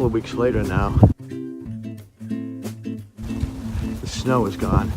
couple of weeks later now. The snow is gone.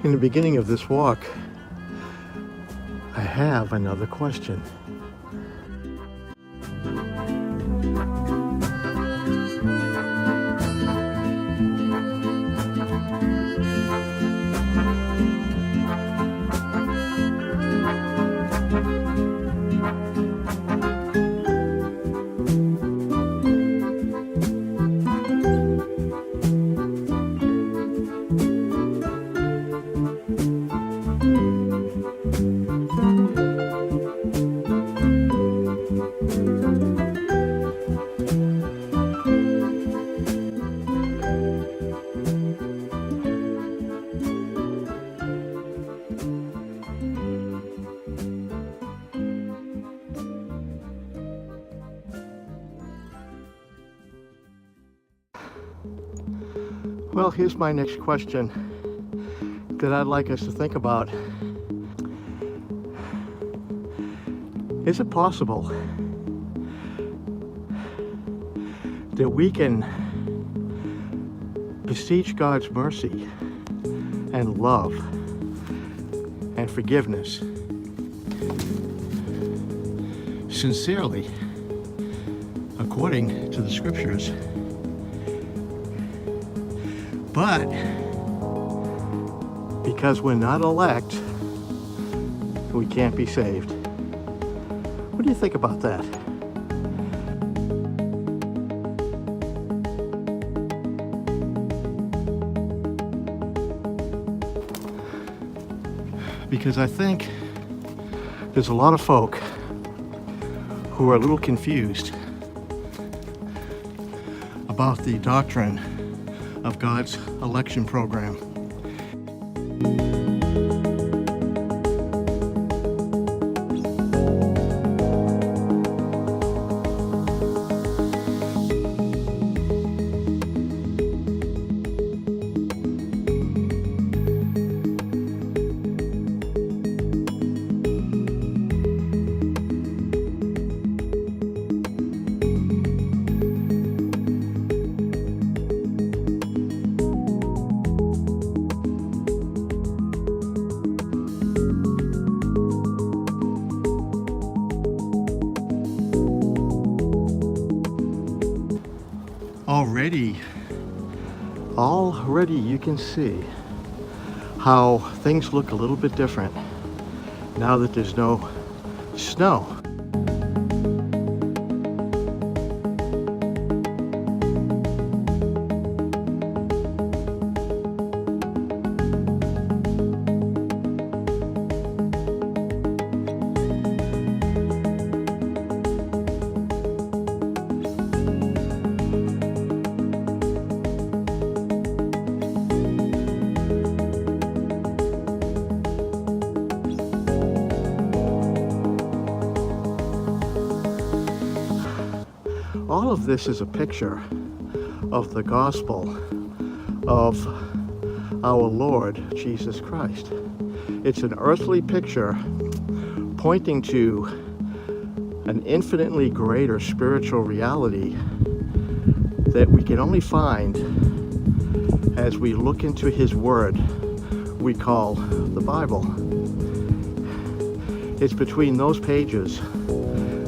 In the beginning of this walk, I have another question. Well, here's my next question that I'd like us to think about. Is it possible that we can beseech God's mercy and love and forgiveness sincerely according to the scriptures, but because we're not elect, we can't be saved? What do you think about that? Because I think there's a lot of folk who are a little confused about the doctrine of God's election program. Already you can see how things look a little bit different now that there's no snow. All of this is a picture of the gospel of our Lord Jesus Christ. It's an earthly picture pointing to an infinitely greater spiritual reality that we can only find as we look into His Word we call the Bible. It's between those pages,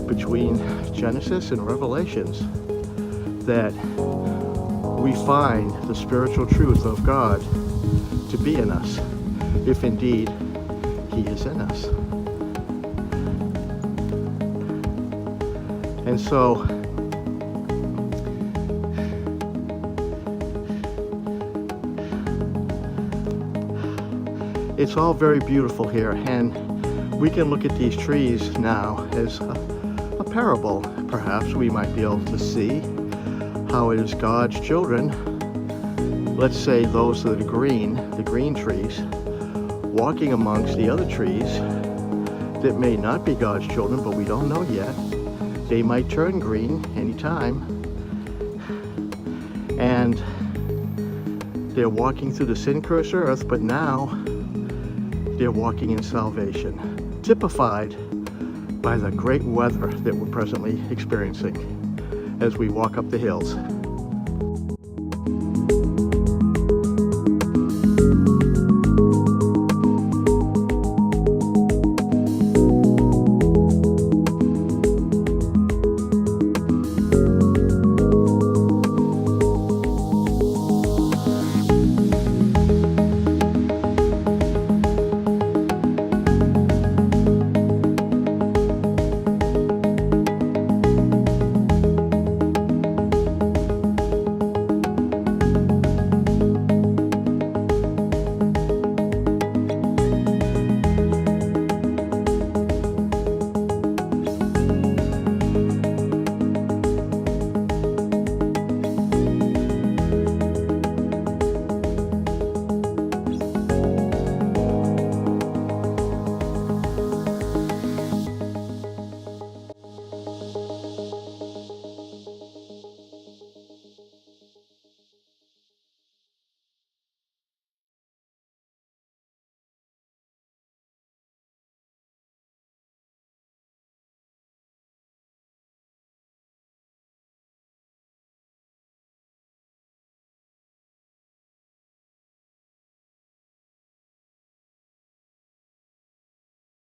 between Genesis and Revelations, that we find the spiritual truth of God to be in us, if indeed He is in us. And so it's all very beautiful here, and we can look at these trees now as a parable. Perhaps we might be able to see how it is God's children, let's say those that are green, the green trees, walking amongst the other trees that may not be God's children, but we don't know yet. They might turn green anytime, and they're walking through the sin-cursed earth, but now they're walking in salvation, typified by the great weather that we're presently experiencing as we walk up the hills.